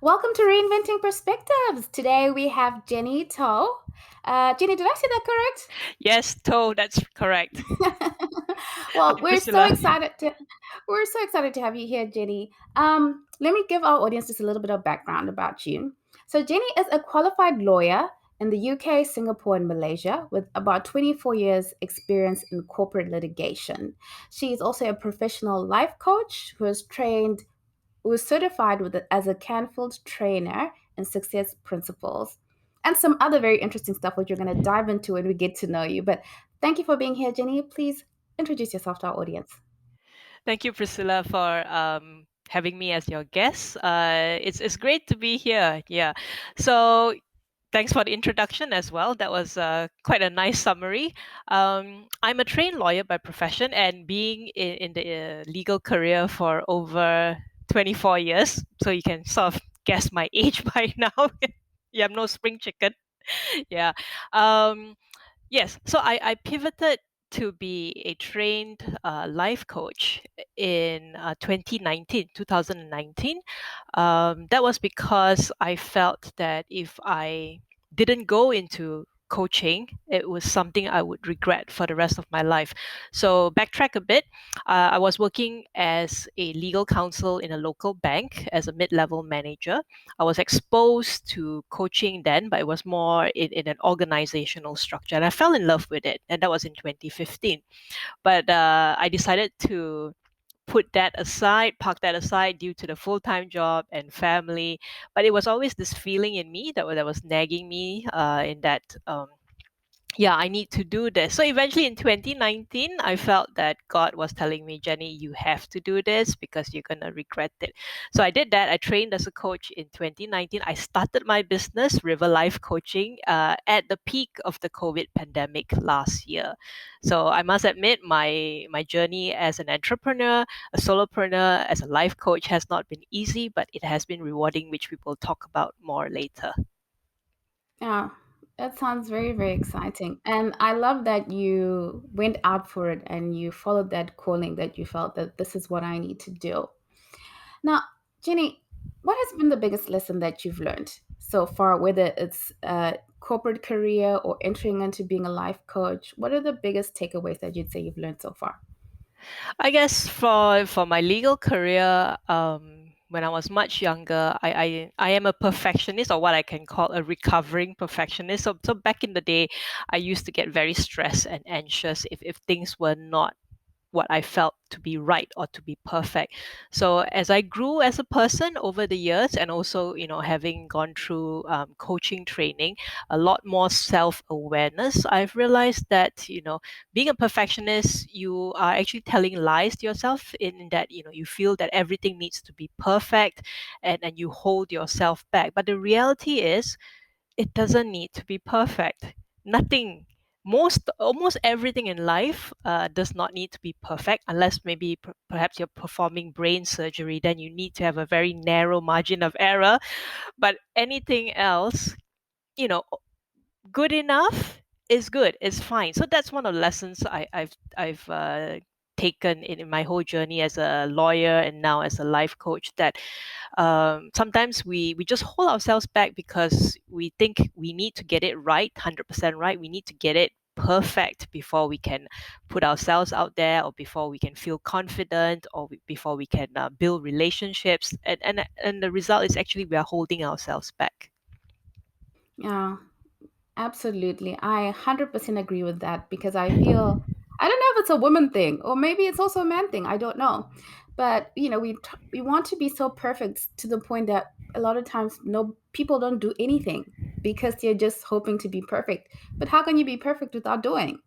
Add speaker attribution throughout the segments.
Speaker 1: Welcome to Reinventing Perspectives. Today we have Jenny Toe. Jenny, did I say that correct?
Speaker 2: Yes, Toe, that's correct.
Speaker 1: Well,
Speaker 2: Hi, Priscilla.
Speaker 1: we're so excited to have you here, Jenny. Let me give our audience just a little bit of background about you. So Jenny is a qualified lawyer in the UK, Singapore, and Malaysia with about 24 years experience in corporate litigation. She is also a professional life coach who was certified as a Canfield trainer in Success Principles, and some other very interesting stuff which you're going to dive into when we get to know you. But thank you for being here, Jenny. Please introduce yourself to our audience.
Speaker 2: Thank you, Priscilla, for having me as your guest. It's great to be here. Yeah. So thanks for the introduction as well. That was quite a nice summary. I'm a trained lawyer by profession, and being in the legal career for over 24 years. So you can sort of guess my age by now. Yeah, I'm no spring chicken. Yeah. Um, Yes, so I pivoted to be a trained life coach in 2019, 2019. That was because I felt that if I didn't go into coaching, it was something I would regret for the rest of my life. So, backtrack a bit. I was working as a legal counsel in a local bank as a mid level manager. I was exposed to coaching then, but it was more in an organizational structure. And I fell in love with it. And that was in 2015. But I decided to put that aside, park that aside due to the full time job and family. But it was always this feeling in me that was nagging me in that. Yeah, I need to do this. So eventually in 2019, I felt that God was telling me, Jenny, you have to do this because you're going to regret it. So I did that. I trained as a coach in 2019. I started my business, River Life Coaching, at the peak of the COVID pandemic last year. So I must admit, my journey as an entrepreneur, a solopreneur, as a life coach has not been easy, but it has been rewarding, which we will talk about more later.
Speaker 1: Yeah, that sounds very, very exciting. And I love that you went out for it and you followed that calling that you felt that this is what I need to do. Now, Jenny, what has been the biggest lesson that you've learned so far, whether it's a corporate career or entering into being a life coach? What are the biggest takeaways that you'd say you've learned so far?
Speaker 2: I guess for my legal career, when I was much younger, I am a perfectionist, or what I can call a recovering perfectionist. So back in the day, I used to get very stressed and anxious if things were not what I felt to be right or to be perfect. So as I grew as a person over the years, and also having gone through coaching training, a lot more self awareness, I've realized that being a perfectionist, you are actually telling lies to yourself in that you feel that everything needs to be perfect, and you hold yourself back. But the reality is it doesn't need to be perfect. Nothing, almost everything in life does not need to be perfect, unless maybe perhaps you're performing brain surgery. Then you need to have a very narrow margin of error. But anything else, you know, good enough is good. It's fine. So that's one of the lessons I've taken in my whole journey as a lawyer and now as a life coach, that sometimes we just hold ourselves back because we think we need to get it right, 100% right. We need to get it perfect before we can put ourselves out there, or before we can feel confident, or before we can build relationships. And the result is actually we are holding ourselves back.
Speaker 1: Yeah, absolutely. I 100% agree with that because I feel, I don't know if it's a woman thing or maybe it's also a man thing. I don't know. But, we want to be so perfect to the point that a lot of times no people don't do anything because they're just hoping to be perfect. But how can you be perfect without doing?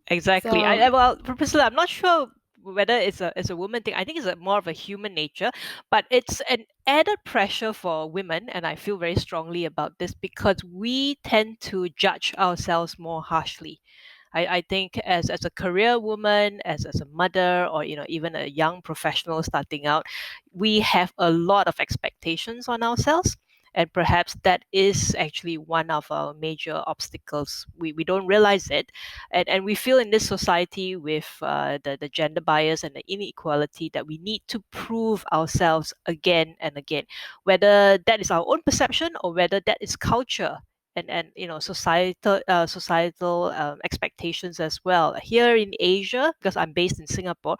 Speaker 2: Exactly.
Speaker 1: So,
Speaker 2: Well, Priscilla, I'm not sure whether it's a woman thing. I think it's more of a human nature, but it's an added pressure for women, and I feel very strongly about this because we tend to judge ourselves more harshly. I think as a career woman, as a mother, or even a young professional starting out, we have a lot of expectations on ourselves. And perhaps that is actually one of our major obstacles. We don't realize it. And we feel in this society with the gender bias and the inequality that we need to prove ourselves again and again, whether that is our own perception or whether that is culture and societal expectations as well. Here in Asia, because I'm based in Singapore,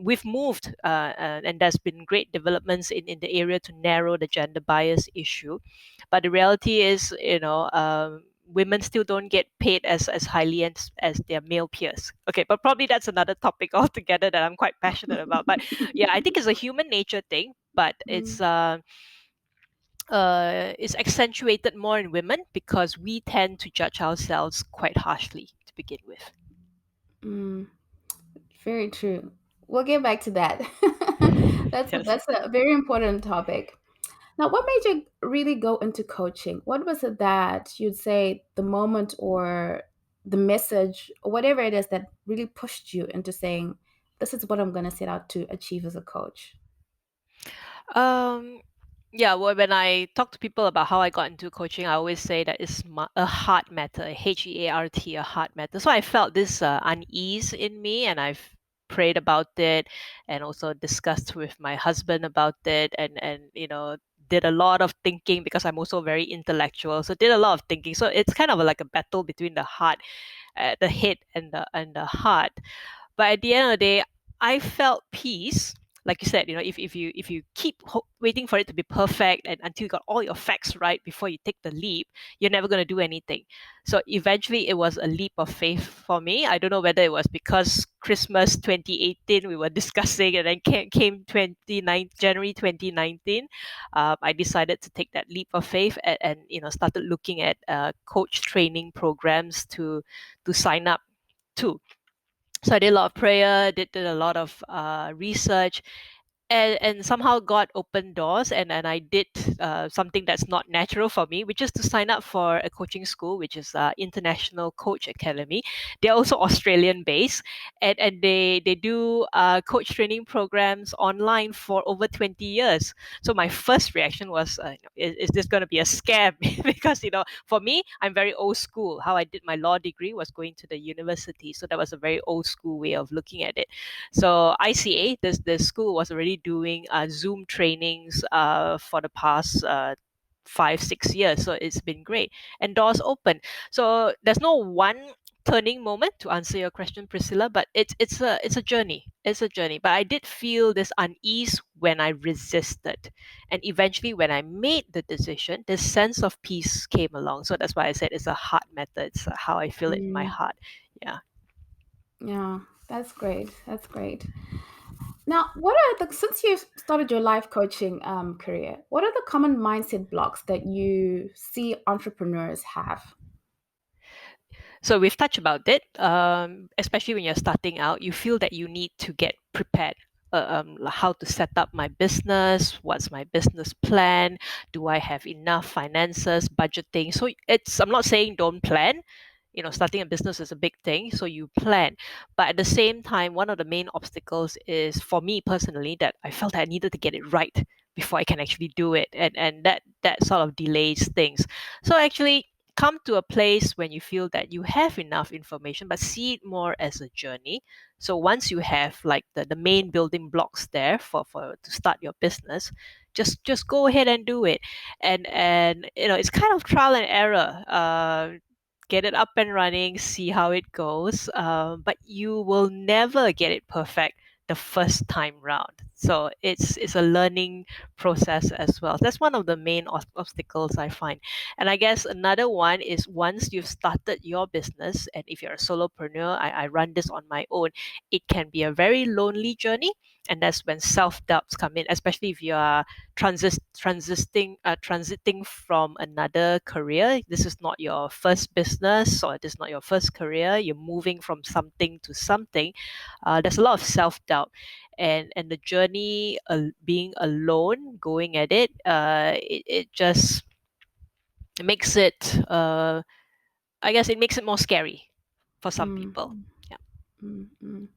Speaker 2: we've moved and there's been great developments in the area to narrow the gender bias issue. But the reality is, women still don't get paid as highly as their male peers. Okay, but probably that's another topic altogether that I'm quite passionate about. But yeah, I think it's a human nature thing, but
Speaker 1: Mm,
Speaker 2: it's accentuated more in women because we tend to judge ourselves quite harshly to begin with.
Speaker 1: mm, very true. We'll get back to that. that's
Speaker 2: Yes.
Speaker 1: that's a very important topic. Now, what made you really go into coaching? What was it that you'd say the moment or the message or whatever it is that really pushed you into saying, this is what I'm going to set out to achieve as a coach?
Speaker 2: Um, yeah, well, when I talk to people about how I got into coaching, I always say that it's a heart matter, HEART, a heart matter. So I felt this unease in me, and I've prayed about it, and also discussed with my husband about it, and did a lot of thinking because I'm also very intellectual. So did a lot of thinking. So it's kind of like a battle between the heart, the head, and the heart. But at the end of the day, I felt peace. Like you said, if you keep waiting for it to be perfect and until you got all your facts right before you take the leap, you're never going to do anything. So eventually, it was a leap of faith for me. I don't know whether it was because Christmas 2018 we were discussing, and then came January 2019. I decided to take that leap of faith and started looking at coach training programs to sign up to. So I did a lot of prayer, did a lot of research, and somehow God opened doors, and I did something that's not natural for me, which is to sign up for a coaching school, which is International Coach Academy. They're also Australian based, and they do coach training programs online for over 20 years. So my first reaction was, is this going to be a scam? Because for me, I'm very old school. How I did my law degree was going to the university, so that was a very old school way of looking at it. So ICA, this school was already doing Zoom trainings for the past 5 6 years. So it's been great, and doors open. So there's no one turning moment to answer your question, Priscilla, but it's a journey. It's a journey. But I did feel this unease when I resisted, and eventually when I made the decision, this sense of peace came along. So that's why I said it's a heart matter. It's how I feel it in my
Speaker 1: Mm,
Speaker 2: heart. Yeah.
Speaker 1: yeah, that's great. That's great. Now, what are since you started your life coaching career, what are the common mindset blocks that you see entrepreneurs have?
Speaker 2: So we've touched about it, especially when you're starting out, you feel that you need to get prepared. How to set up my business, what's my business plan, do I have enough finances, budgeting. So I'm not saying don't plan. Starting a business is a big thing, so you plan. But at the same time, one of the main obstacles is for me personally that I felt I needed to get it right before I can actually do it, and that sort of delays things. So actually, come to a place when you feel that you have enough information, but see it more as a journey. So once you have like the main building blocks there for to start your business, just go ahead and do it. And it's kind of trial and error. Get it up and running, see how it goes. But you will never get it perfect the first time round. So it's a learning process as well. That's one of the main obstacles I find. And I guess another one is once you've started your business, and if you're a solopreneur, I run this on my own, it can be a very lonely journey. And that's when self doubts come in, especially if you are transiting from another career. This is not your first business, or this is not your first career. You're moving from something to something. There's a lot of self doubt, and the journey, being alone, going at it, it just makes it. I guess it makes it more scary for some
Speaker 1: Mm,
Speaker 2: people. Yeah.
Speaker 1: mm, mm.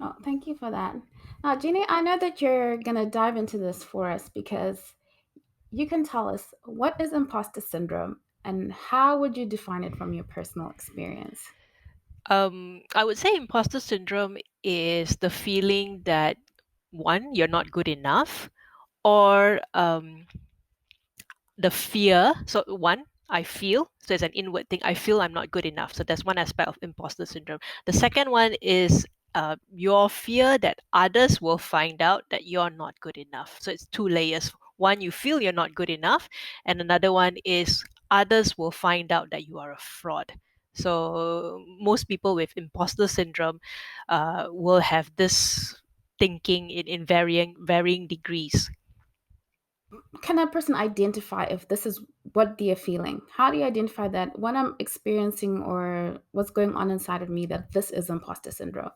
Speaker 1: Oh, thank you for that. Now, Jeannie, I know that you're going to dive into this for us because you can tell us, what is imposter syndrome and how would you define it from your personal experience?
Speaker 2: I would say imposter syndrome is the feeling that one, you're not good enough, or the fear. So one, I feel, so it's an inward thing. I feel I'm not good enough. So that's one aspect of imposter syndrome. The second one is your fear that others will find out that you're not good enough. So it's two layers. One, you feel you're not good enough, and another one is others will find out that you are a fraud. So most people with imposter syndrome will have this thinking in varying degrees.
Speaker 1: Can a person identify if this is what they are feeling? How do you identify that what I'm experiencing or what's going on inside of me, that this is imposter syndrome?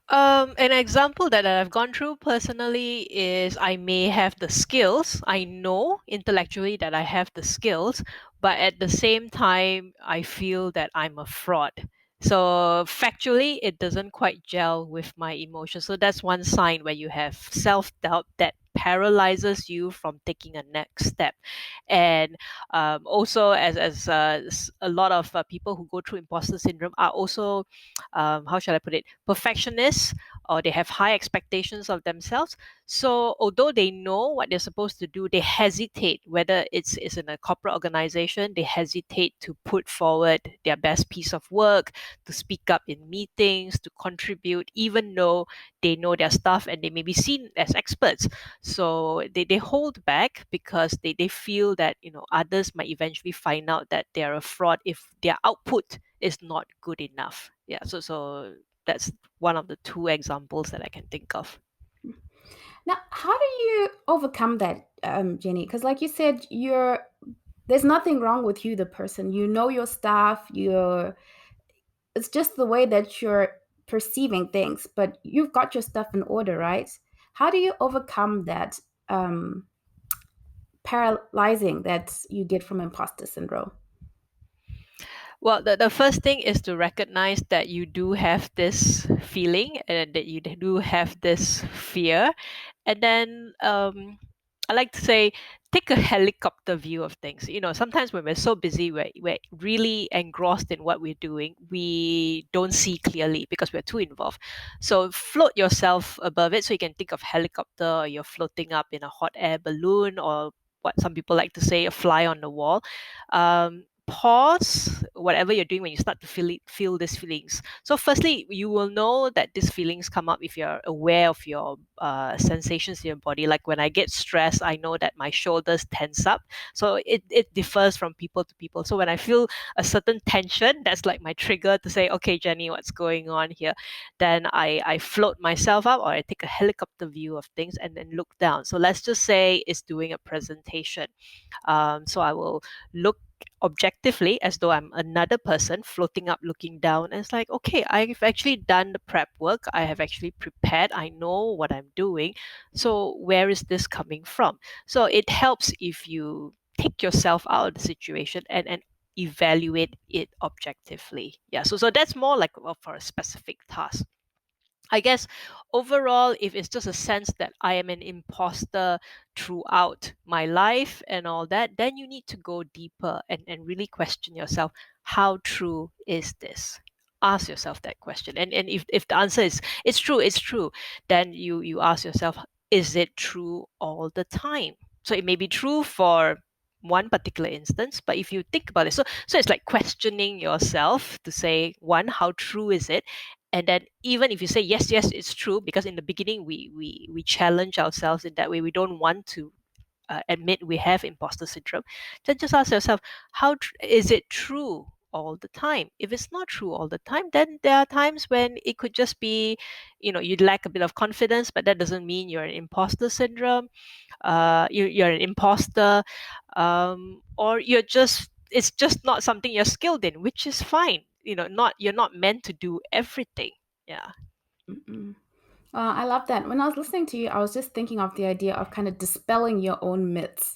Speaker 2: An example that I've gone through personally is I may have the skills. I know intellectually that I have the skills, but at the same time, I feel that I'm a fraud. So factually, it doesn't quite gel with my emotions. So that's one sign where you have self doubt that paralyzes you from taking a next step. And also, as a lot of people who go through imposter syndrome are also how shall I put it, perfectionists, or they have high expectations of themselves. So although they know what they're supposed to do, they hesitate, whether it's in a corporate organization, they hesitate to put forward their best piece of work, to speak up in meetings, to contribute, even though they know their stuff and they may be seen as experts. So they hold back because they feel that others might eventually find out that they're a fraud if their output is not good enough. Yeah, so that's one of the two examples that I can think of.
Speaker 1: Now, how do you overcome that, Jenny? Because, like you said, there's nothing wrong with you, the person. You know your stuff. It's just the way that you're perceiving things, but you've got your stuff in order, right? How do you overcome that um, paralyzing that you get from imposter syndrome?
Speaker 2: Well, the first thing is to recognize that you do have this feeling and that you do have this fear. And then I like to say, take a helicopter view of things. Sometimes when we're so busy, we're really engrossed in what we're doing, we don't see clearly because we're too involved. So float yourself above it so you can think of helicopter, or you're floating up in a hot air balloon, or what some people like to say, a fly on the wall. Pause whatever you're doing when you start to feel these feelings. So firstly, you will know that these feelings come up if you're aware of your sensations in your body. Like when I get stressed, I know that my shoulders tense up. So it differs from people to people. So when I feel a certain tension, that's like my trigger to say, okay, Jenny, what's going on here? Then I float myself up, or I take a helicopter view of things and then look down. So let's just say it's doing a presentation. So I will look objectively as though I'm another person floating up, looking down. And it's like, okay, I've actually done the prep work. I have actually prepared. I know what I'm doing. So where is this coming from? So it helps if you take yourself out of the situation and evaluate it objectively. Yeah. So that's more like for a specific task. I guess overall, if it's just a sense that I am an imposter throughout my life and all that, then you need to go deeper and really question yourself, how true is this? Ask yourself that question. And if the answer is it's true, then you ask yourself, is it true all the time? So it may be true for one particular instance, but if you think about it, so it's like questioning yourself to say, one, how true is it? And then even if you say yes, yes, it's true, because in the beginning we challenge ourselves in that way, we don't want to admit we have imposter syndrome, then just ask yourself, is it true all the time? If it's not true all the time, then there are times when it could just be, you lack a bit of confidence, but that doesn't mean you're an imposter syndrome. You're an imposter, or it's just not something you're skilled in, which is fine. Not you're not meant to do everything. Yeah.
Speaker 1: Mm-mm. I love that. When I was listening to you, I was just thinking of the idea of kind of dispelling your own myths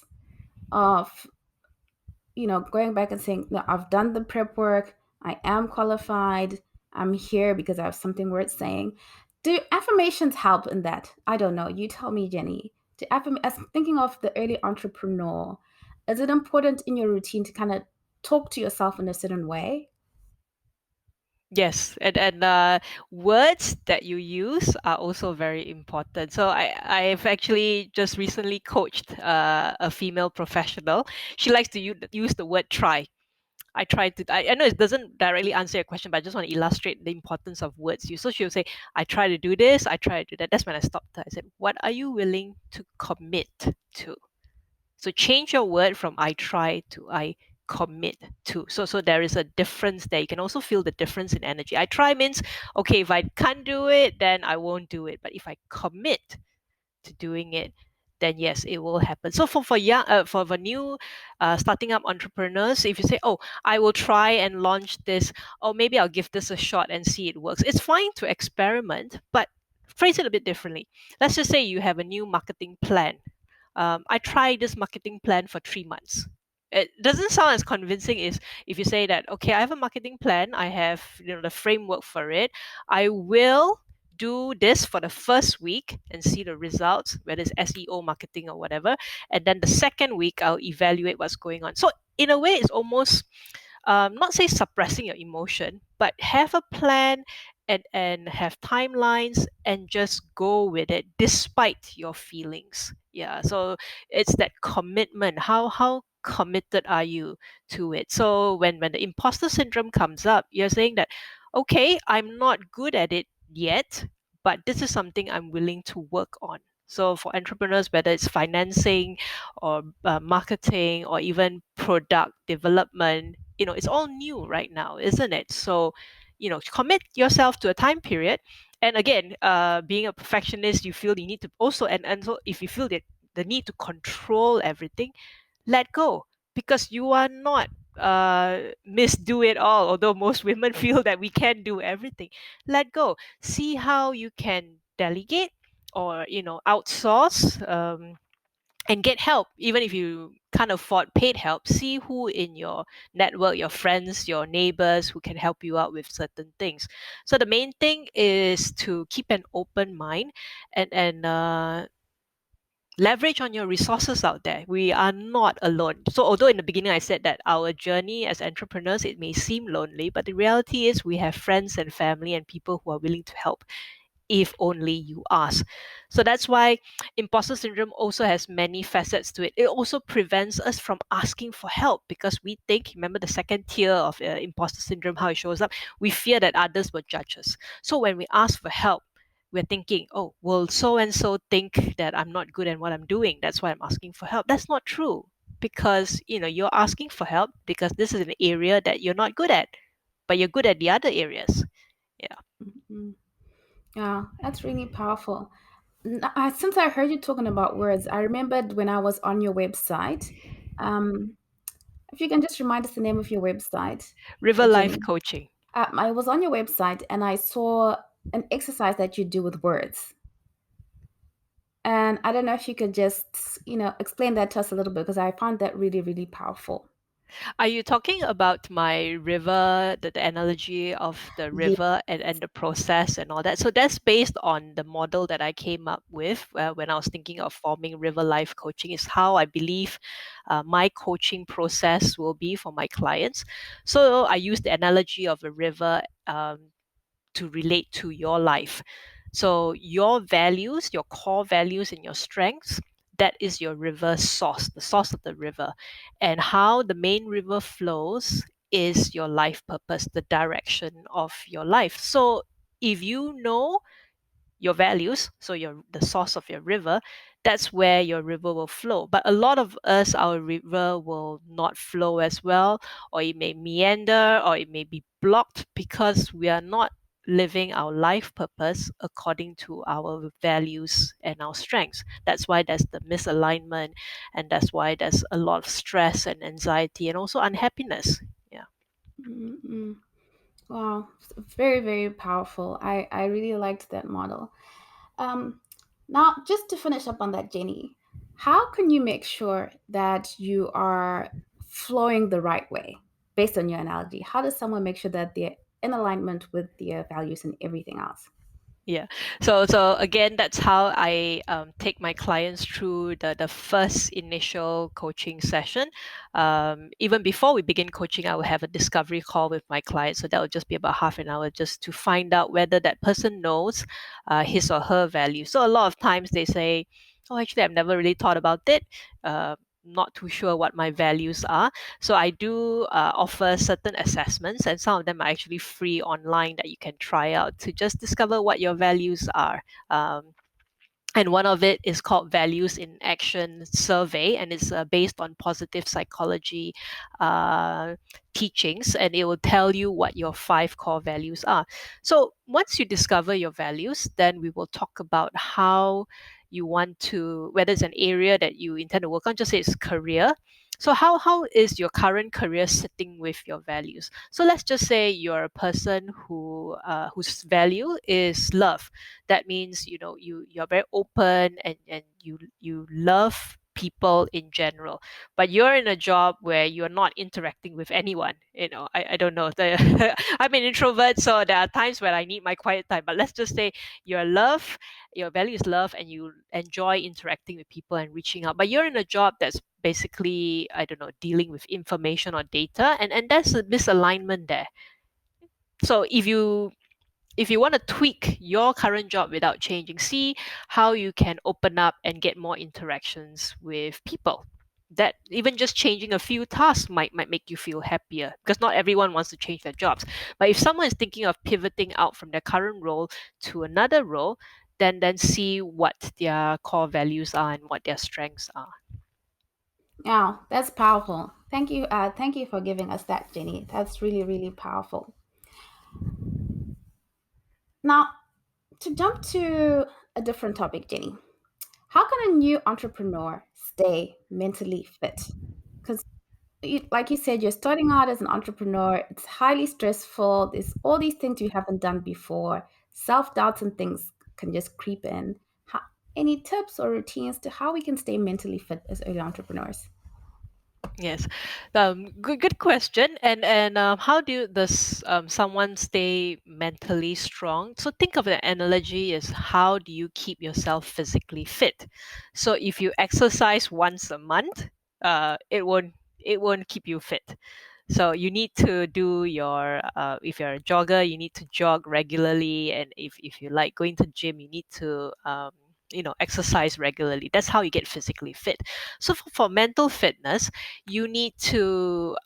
Speaker 1: of, going back and saying, no, I've done the prep work. I am qualified. I'm here because I have something worth saying. Do affirmations help in that? I don't know. You tell me, Jenny. as thinking of the early entrepreneur, is it important in your routine to kind of talk to yourself in a certain way?
Speaker 2: Yes, and words that you use are also very important. So I've actually just recently coached a female professional. She likes to use the word try. I know it doesn't directly answer your question, but I just want to illustrate the importance of words used. So she'll say, I try to do this, I try to do that. That's when I stopped her. I said, what are you willing to commit to? So change your word from I try to I commit to. So there is a difference there. You can also feel the difference in energy. I try means, okay, if I can't do it, then I won't do it. But if I commit to doing it, then yes, it will happen. So for young for the new starting up entrepreneurs, if you say, oh, I will try and launch this, or maybe I'll give this a shot and see it works. It's fine to experiment, but phrase it a bit differently. Let's just say you have a new marketing plan. I tried this marketing plan for 3 months. It doesn't sound as convincing as if you say that, okay, I have a marketing plan, I have the framework for it. I will do this for the first week and see the results, whether it's SEO marketing or whatever. And then the second week, I'll evaluate what's going on. So in a way, it's almost not say suppressing your emotion, but have a plan and have timelines and just go with it despite your feelings. Yeah. So it's that commitment. How committed are you to it? So when the imposter syndrome comes up, you're saying that, okay, I'm not good at it yet, but this is something I'm willing to work on. So for entrepreneurs, whether it's financing or marketing or even product development, it's all new right now, isn't it? So commit yourself to a time period. And again, being a perfectionist, you feel you need to also, and so if you feel that the need to control everything, let go, because you are not miss do it all, although most women feel that we can do everything. Let go, see how you can delegate or outsource, and get help. Even if you can't afford paid help, see who in your network, your friends, your neighbors, who can help you out with certain things. So the main thing is to keep an open mind and leverage on your resources out there. We are not alone. So although in the beginning I said that our journey as entrepreneurs, it may seem lonely, but the reality is we have friends and family and people who are willing to help if only you ask. So that's why imposter syndrome also has many facets to it. It also prevents us from asking for help, because we think, remember the second tier of imposter syndrome, how it shows up, we fear that others will judge us. So when we ask for help, we're thinking, oh, will so and so think that I'm not good at what I'm doing? That's why I'm asking for help. That's not true, because you're asking for help because this is an area that you're not good at, but you're good at the other areas. Yeah.
Speaker 1: Mhm. Yeah, that's really powerful. Since I heard you talking about words, I remembered when I was on your website. Um, if you can just remind us the name of your website,
Speaker 2: River life
Speaker 1: Jenny.
Speaker 2: coaching.
Speaker 1: I was on your website and I saw an exercise that you do with words. And I don't know if you could just, explain that to us a little bit because I found that really, really powerful.
Speaker 2: Are you talking about my river, the analogy of the
Speaker 1: Yeah.
Speaker 2: river and the process and all that? So that's based on the model that I came up with when I was thinking of forming River Life Coaching, is how I believe my coaching process will be for my clients. So I use the analogy of a river to relate to your life. So your values, your core values and your strengths, that is your river source, the source of the river. And how the main river flows is your life purpose, the direction of your life. So if you know your values, so the source of your river, that's where your river will flow. But a lot of us, our river will not flow as well, or it may meander, or it may be blocked because we are not living our life purpose according to our values and our strengths. That's why there's the misalignment, and that's why there's a lot of stress and anxiety and also unhappiness. Yeah.
Speaker 1: Mm-mm. Wow, very, very powerful. I really liked that model. Um, Now, just to finish up on that, Jenny, how can you make sure that you are flowing the right way based on your analogy? How does someone make sure that they're in alignment with their values and everything else?
Speaker 2: Yeah. So again, that's how I take my clients through the first initial coaching session. Even before we begin coaching, I will have a discovery call with my client. So that will just be about half an hour just to find out whether that person knows his or her value. So a lot of times they say, "Oh, actually, I've never really thought about it. Uh, not too sure what my values are." So I do offer certain assessments, and some of them are actually free online that you can try out to just discover what your values are. And one of it is called Values in Action Survey, and it's based on positive psychology uh, teachings, and it will tell you what your five core values are. So once you discover your values, then we will talk about how you want to, whether it's an area that you intend to work on, just say it's career. So how is your current career sitting with your values? So let's just say you're a person whose value is love. That means, you're very open, and you love people in general, but you're in a job where you're not interacting with anyone. I don't know, I'm an introvert, so there are times where I need my quiet time. But let's just say your value is love, and you enjoy interacting with people and reaching out, but you're in a job that's basically, I don't know, dealing with information or data, and there's a misalignment there. So if you want to tweak your current job without changing, see how you can open up and get more interactions with people. That even just changing a few tasks might make you feel happier, because not everyone wants to change their jobs. But if someone is thinking of pivoting out from their current role to another role, then see what their core values are and what their strengths are.
Speaker 1: Yeah, that's powerful. Thank you. Thank you for giving us that, Jenny. That's really, really powerful. Now, to jump to a different topic, Jenny, how can a new entrepreneur stay mentally fit? Because, like you said, you're starting out as an entrepreneur. It's highly stressful. There's all these things you haven't done before. Self doubts and things can just creep in. How, any tips or routines to how we can stay mentally fit as early entrepreneurs?
Speaker 2: Yes, good question. And how does someone stay mentally strong? So think of the analogy as, how do you keep yourself physically fit? So if you exercise once a month, it won't keep you fit. So you need to do your if you're a jogger, you need to jog regularly, and if you like going to gym, you need to exercise regularly. That's how you get physically fit. So for mental fitness, you need to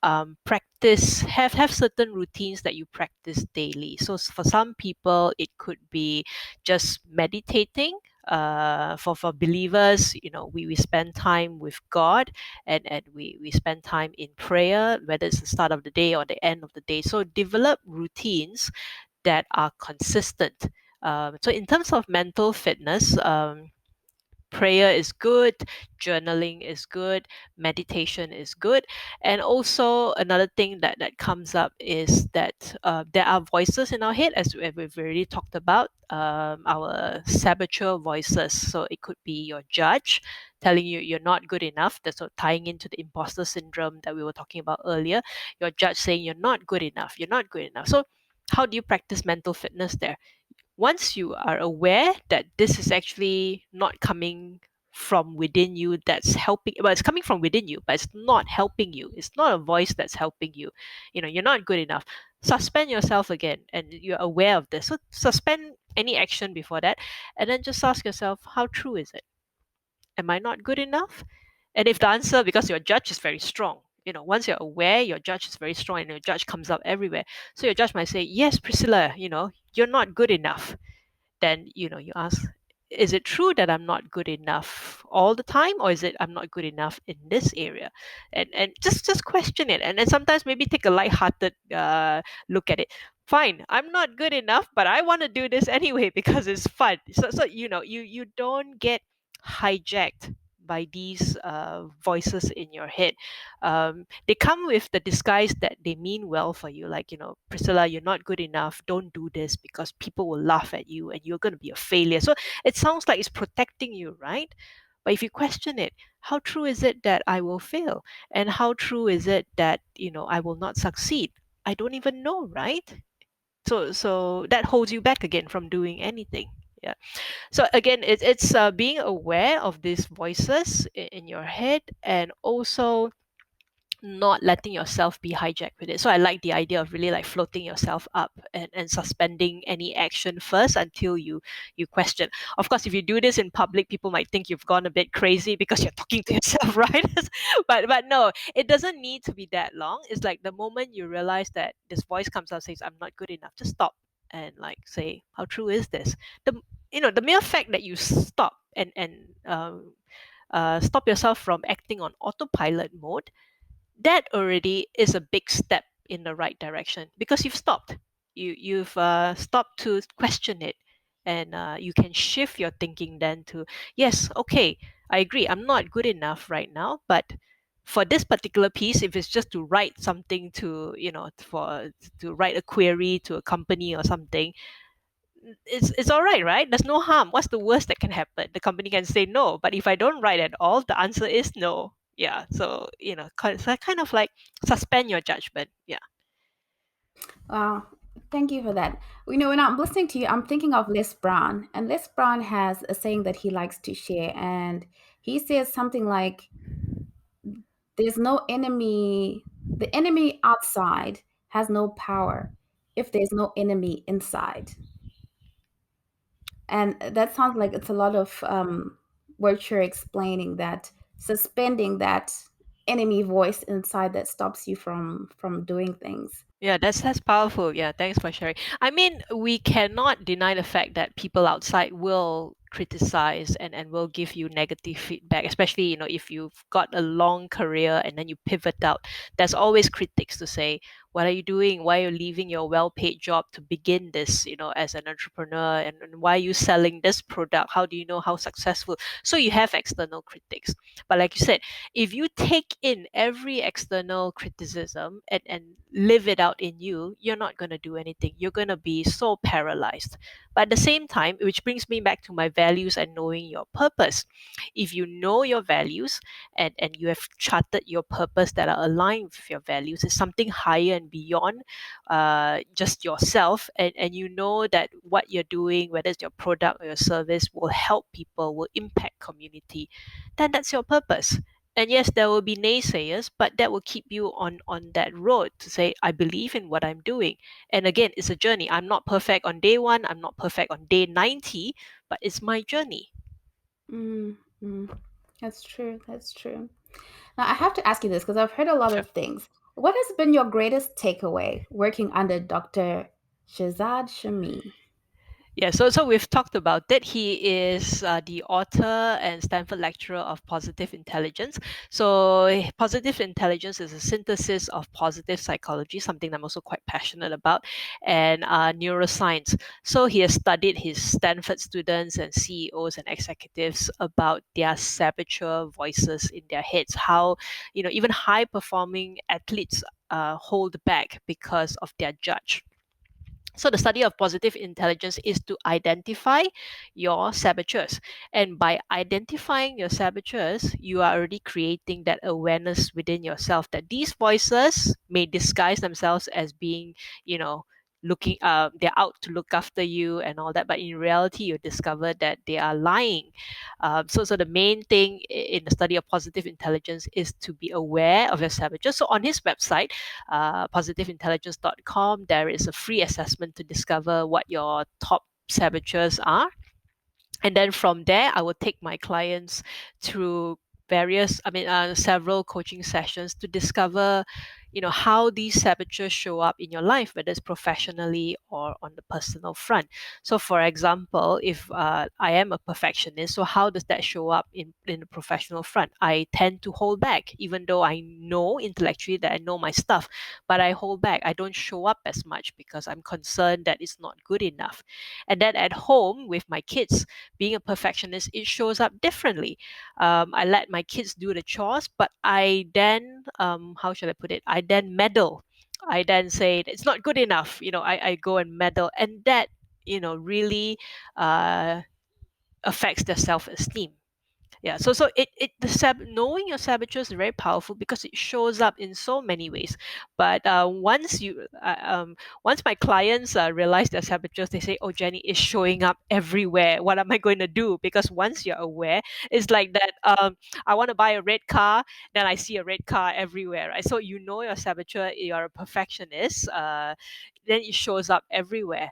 Speaker 2: practice, have certain routines that you practice daily. So for some people, it could be just meditating. For believers, we spend time with God, and we spend time in prayer, whether it's the start of the day or the end of the day. So develop routines that are consistent. So in terms of mental fitness, prayer is good, journaling is good, meditation is good. And also another thing that comes up is that there are voices in our head, as we've already talked about, our saboteur voices. So it could be your judge telling you you're not good enough. That's sort of tying into the imposter syndrome that we were talking about earlier. Your judge saying you're not good enough, you're not good enough. So how do you practice mental fitness there? Once you are aware that this is actually not coming from within you, that's helping, well, it's coming from within you, but it's not helping you, it's not a voice that's helping you, you're not good enough. Suspend yourself again, and you're aware of this. So suspend any action before that, and then just ask yourself, how true is it? Am I not good enough? And if the answer, because your judge is very strong, once you're aware, your judge is very strong, and your judge comes up everywhere. So your judge might say, yes, Priscilla, you're not good enough. Then you ask, is it true that I'm not good enough all the time, or is it I'm not good enough in this area? And just question it, and then sometimes maybe take a lighthearted look at it. Fine, I'm not good enough, but I want to do this anyway because it's fun. So you don't get hijacked by these voices in your head. They come with the disguise that they mean well for you, like, Priscilla, you're not good enough, don't do this because people will laugh at you and you're going to be a failure. So it sounds like it's protecting you, right? But if you question it, how true is it that I will fail? And how true is it that I will not succeed? I don't even know, right? So that holds you back again from doing anything. Yeah. So again, it's being aware of these voices in your head, and also not letting yourself be hijacked with it. So I like the idea of really like floating yourself up, and suspending any action first until you question. Of course, if you do this in public, people might think you've gone a bit crazy because you're talking to yourself, right? But no, it doesn't need to be that long. It's like the moment you realize that this voice comes out says, I'm not good enough, just stop and like say, how true is this? The the mere fact that you stop and stop yourself from acting on autopilot mode, that already is a big step in the right direction, because you've stopped. You've stopped to question it, and you can shift your thinking then to, yes, okay, I agree, I'm not good enough right now, but for this particular piece, if it's just to write something to, for to write a query to a company or something, it's all right, right? There's no harm. What's the worst that can happen? The company can say no, but if I don't write at all, the answer is no. Yeah. So so kind of like suspend your judgment. Yeah.
Speaker 1: Wow, thank you for that. When I'm listening to you, I'm thinking of Les Brown, and Les Brown has a saying that he likes to share, and he says something like, "There's no enemy. The enemy outside has no power if there's no enemy inside." And that sounds like it's a lot of what you're explaining, that suspending that enemy voice inside that stops you from doing things.
Speaker 2: Yeah, that's powerful. Yeah, thanks for sharing. I mean, we cannot deny the fact that people outside will criticize and will give you negative feedback, especially, if you've got a long career and then you pivot out. There's always critics to say, what are you doing? Why are you leaving your well-paid job to begin this, as an entrepreneur? And why are you selling this product? How do you know how successful? So you have external critics. But like you said, if you take in every external criticism and live it out in you, you're not going to do anything. You're going to be so paralyzed. But at the same time, which brings me back to my values and knowing your purpose. If you know your values, and you have charted your purpose that are aligned with your values, it's something higher and beyond just yourself, and you know that what you're doing, whether it's your product or your service, will help people, will impact community, then that's your purpose. And yes, there will be naysayers, but that will keep you on that road to say, I believe in what I'm doing. And again, it's a journey. I'm not perfect on day one, I'm not perfect on day 90, but it's my journey.
Speaker 1: Mm, mm. That's true. That's true. Now, I have to ask you this because I've heard a lot
Speaker 2: Sure.
Speaker 1: of things. What has been your greatest takeaway working under Dr. Shazad Shami?
Speaker 2: Yeah, so we've talked about that. He is the author and Stanford lecturer of positive intelligence. So positive intelligence is a synthesis of positive psychology, something I'm also quite passionate about, and neuroscience. So he has studied his Stanford students and CEOs and executives about their saboteur voices in their heads. How even high performing athletes hold back because of their judge. So the study of positive intelligence is to identify your saboteurs. And by identifying your saboteurs, you are already creating that awareness within yourself that these voices may disguise themselves as being, looking they're out to look after you and all that, but in reality you discover that they are lying. So the main thing in the study of positive intelligence is to be aware of your saboteurs. So on his website, positiveintelligence.com, there is a free assessment to discover what your top saboteurs are. And then from there, I will take my clients through several coaching sessions to discover, how these saboteurs show up in your life, whether it's professionally or on the personal front. So for example, if I am a perfectionist, so how does that show up in the professional front? I tend to hold back, even though I know intellectually that I know my stuff, but I hold back. I don't show up as much because I'm concerned that it's not good enough. And then at home with my kids, being a perfectionist, it shows up differently. I let my kids do the chores, but I then, how should I put it? I then meddle. I then say it's not good enough. I go and meddle, and that really uh, affects their self esteem. Yeah, so knowing your saboteurs is very powerful because it shows up in so many ways. But once my clients realize their saboteurs, they say, "Oh, Jenny, it's showing up everywhere. What am I going to do?" Because once you're aware, it's like that. I want to buy a red car, then I see a red car everywhere, right? So you know your saboteur, you're a perfectionist. Then it shows up everywhere.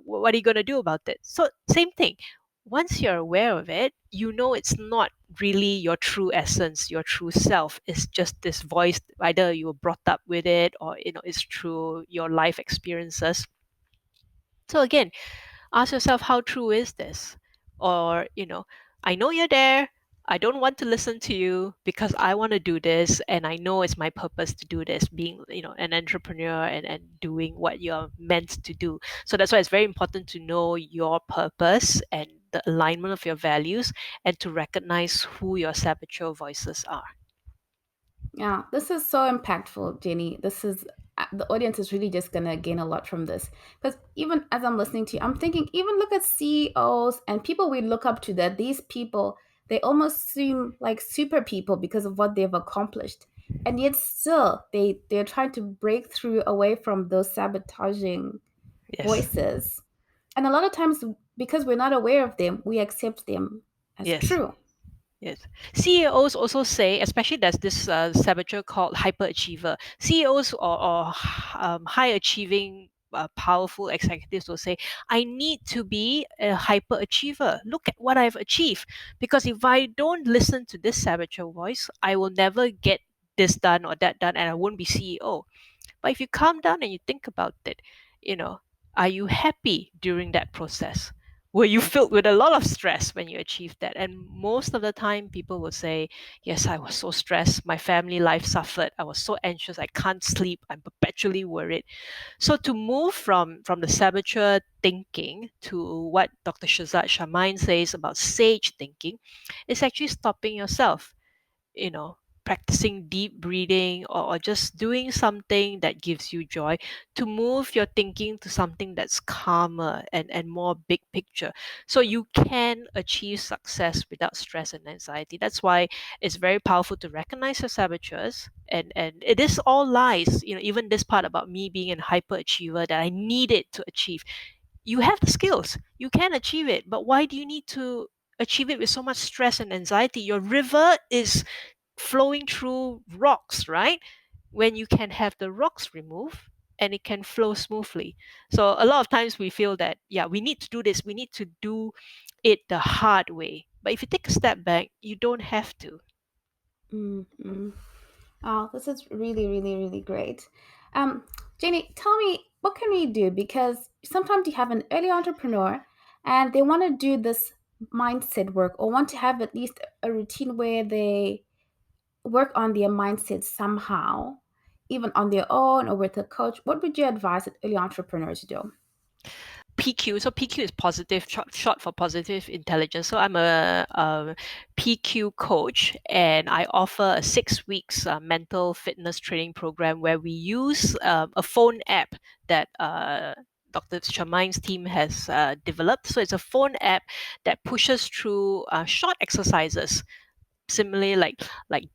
Speaker 2: What are you going to do about it? So same thing, once you're aware of it, you know it's not really your true essence, your true self. It's just this voice. Either you were brought up with it, or it's through your life experiences. So again, ask yourself, how true is this? Or, I know you're there. I don't want to listen to you because I want to do this, and I know it's my purpose to do this, being, an entrepreneur, and doing what you're meant to do. So that's why it's very important to know your purpose and the alignment of your values, and to recognize who your saboteur voices are.
Speaker 1: Yeah, this is so impactful, Jenny. This is the audience is really just gonna gain a lot from this, because even as I'm listening to you, I'm thinking, even look at CEOs and people we look up to. That these people, they almost seem like super people because of what they've accomplished, and yet still they're trying to break through away from those sabotaging
Speaker 2: Yes.
Speaker 1: voices. And a lot of times, because we're not aware of them, we accept them as
Speaker 2: Yes.
Speaker 1: true.
Speaker 2: Yes. CEOs also say, especially there's this saboteur called hyperachiever. CEOs or high achieving, powerful executives will say, I need to be a hyperachiever. Look at what I've achieved. Because if I don't listen to this saboteur voice, I will never get this done or that done, and I won't be CEO. But if you calm down and you think about it, you know, are you happy during that process? Were you filled with a lot of stress when you achieved that? And most of the time, people will say, yes, I was so stressed. My family life suffered. I was so anxious. I can't sleep. I'm perpetually worried. So to move from the saboteur thinking to what Dr. Shazad Shamain says about sage thinking, is actually stopping yourself, practicing deep breathing, or just doing something that gives you joy, to move your thinking to something that's calmer and more big picture, so you can achieve success without stress and anxiety. That's why it's very powerful to recognize your saboteurs, and it is all lies, even this part about me being a hyperachiever, that I needed to achieve. You have the skills, you can achieve it, but why do you need to achieve it with so much stress and anxiety? Your river is flowing through rocks, right? When you can have the rocks removed and it can flow smoothly. So a lot of times we feel that, yeah, we need to do this, we need to do it the hard way. But if you take a step back, you don't have to.
Speaker 1: Mm-hmm. Oh, this is really, really, really great. Jenny, tell me, what can we do? Because sometimes you have an early entrepreneur and they want to do this mindset work, or want to have at least a routine where they work on their mindset somehow, even on their own or with a coach. What would you advise that early entrepreneurs do?
Speaker 2: PQ. So PQ is positive, short for positive intelligence. So I'm a PQ coach, and I offer a 6 weeks mental fitness training program where we use a phone app that Dr. Shamain's team has developed. So it's a phone app that pushes through short exercises, similarly, like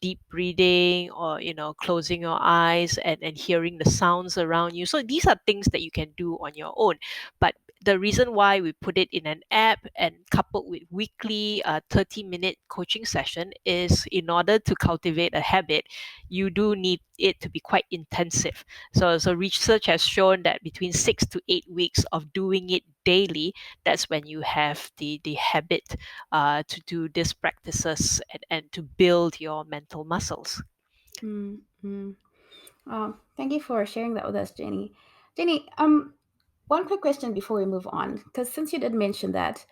Speaker 2: deep breathing, or closing your eyes and hearing the sounds around you. So these are things that you can do on your own. But the reason why we put it in an app and coupled with weekly 30-minute coaching session is, in order to cultivate a habit, you do need it to be quite intensive. So research has shown that between 6 to 8 weeks of doing it daily, that's when you have the habit to do these practices, and to build your mental muscles.
Speaker 1: Mm-hmm. Thank you for sharing that with us, Jenny. Jenny, one quick question before we move on, because since you did mention that,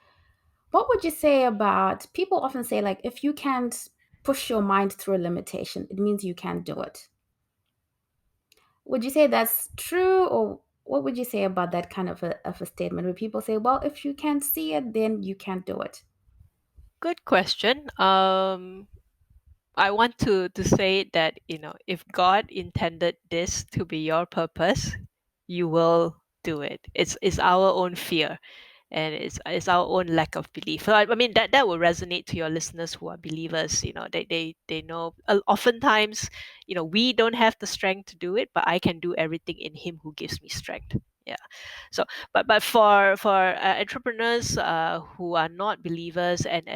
Speaker 1: what would you say about people often say, like, if you can't push your mind through a limitation, it means you can't do it? Would you say that's true, or what would you say about that kind of a statement where people say, well, if you can't see it, then you can't do it?
Speaker 2: Good question. I want to say that, if God intended this to be your purpose, you will do it. It's our own fear. and it's our own lack of belief. So I mean that will resonate to your listeners who are believers. They know oftentimes, we don't have the strength to do it, but I can do everything in Him who gives me strength. Yeah. So, but for entrepreneurs who are not believers, and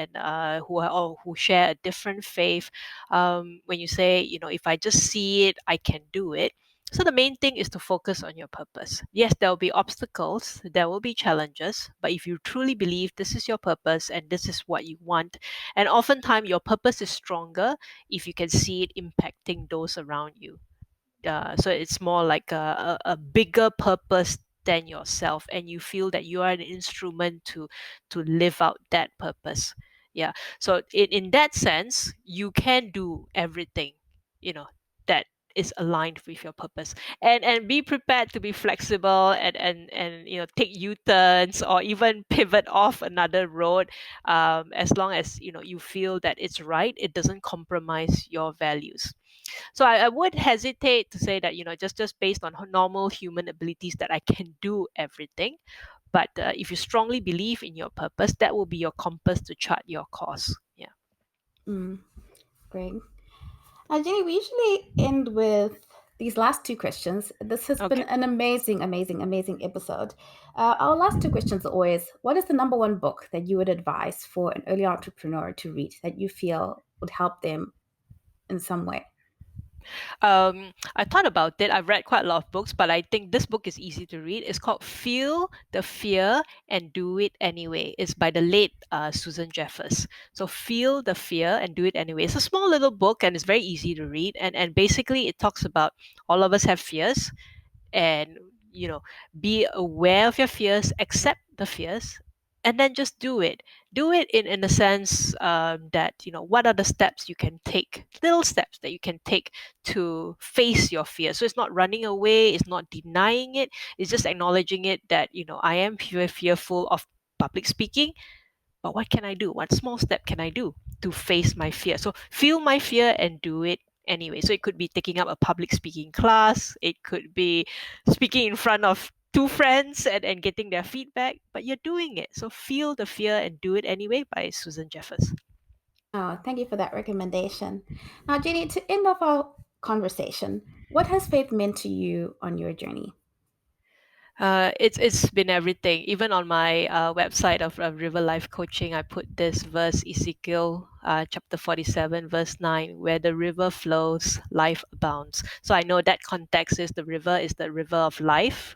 Speaker 2: who share a different faith, when you say, if I just see it, I can do it. So the main thing is to focus on your purpose. Yes, there will be obstacles, there will be challenges, but if you truly believe this is your purpose and this is what you want, and oftentimes your purpose is stronger if you can see it impacting those around you. So it's more like a bigger purpose than yourself, and you feel that you are an instrument to live out that purpose. Yeah. So in that sense, you can do everything, that is aligned with your purpose, and be prepared to be flexible, and take u-turns or even pivot off another road, as long as you feel that it's right, it doesn't compromise your values. So I would hesitate to say that, just based on normal human abilities, that I can do everything. But if you strongly believe in your purpose, that will be your compass to chart your course. Yeah.
Speaker 1: Mm, great. Jenny, we usually end with these last two questions. This has been
Speaker 2: Okay.
Speaker 1: an amazing, amazing, amazing episode. Our last two questions are always, what is the number one book that you would advise for an early entrepreneur to read that you feel would help them in some way?
Speaker 2: I thought about it. I've read quite a lot of books, but I think this book is easy to read. It's called Feel the Fear and Do It Anyway. It's by the late Susan Jeffers. So Feel the Fear and Do It Anyway. It's a small little book and it's very easy to read. And basically, it talks about all of us have fears, and be aware of your fears, accept the fears, and then just do it in a sense, that what are the steps you can take, little steps that you can take to face your fear. So it's not running away, it's not denying it, it's just acknowledging it, that I am fearful of public speaking, but what can I do? What small step can I do to face my fear? So feel my fear and do it anyway. So it could be taking up a public speaking class, it could be speaking in front of two friends and getting their feedback, but you're doing it. So feel the fear and do it anyway by Susan Jeffers.
Speaker 1: Oh, thank you for that recommendation. Now, Jenny, to end off our conversation, what has faith meant to you on your journey?
Speaker 2: It's been everything. Even on my website of River Life Coaching, I put this verse, Ezekiel chapter 47, verse 9, where the river flows, life abounds. So I know that context is the river of life.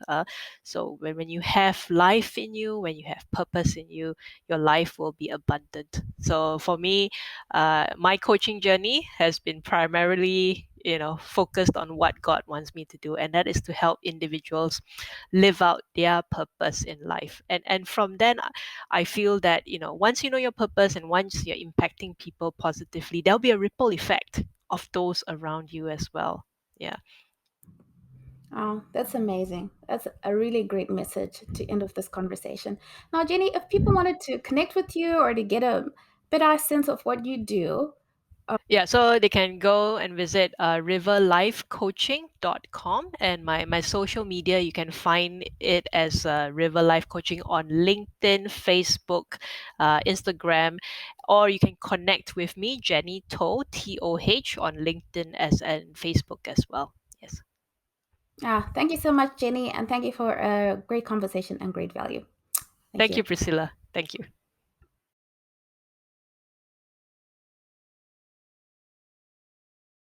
Speaker 2: So when you have life in you, when you have purpose in you, your life will be abundant. So for me, my coaching journey has been primarily focused on what God wants me to do, and that is to help individuals live out their purpose in life. And from then, I feel that once you know your purpose and once you're impacting people positively, there'll be a ripple effect of those around you as well. Yeah.
Speaker 1: Oh, that's amazing. That's a really great message to end of this conversation. Now, Jenny, if people wanted to connect with you or to get a better sense of what you do,
Speaker 2: Yeah, so they can go and visit riverlifecoaching.com, and my social media, you can find it as River Life Coaching on LinkedIn, Facebook, Instagram, or you can connect with me, Jenny Toh, TOH, on LinkedIn as and Facebook as well. Yes.
Speaker 1: thank you so much, Jenny, and thank you for a great conversation and great value. Thank
Speaker 2: Thank you,
Speaker 1: you.
Speaker 2: Priscilla. Thank you.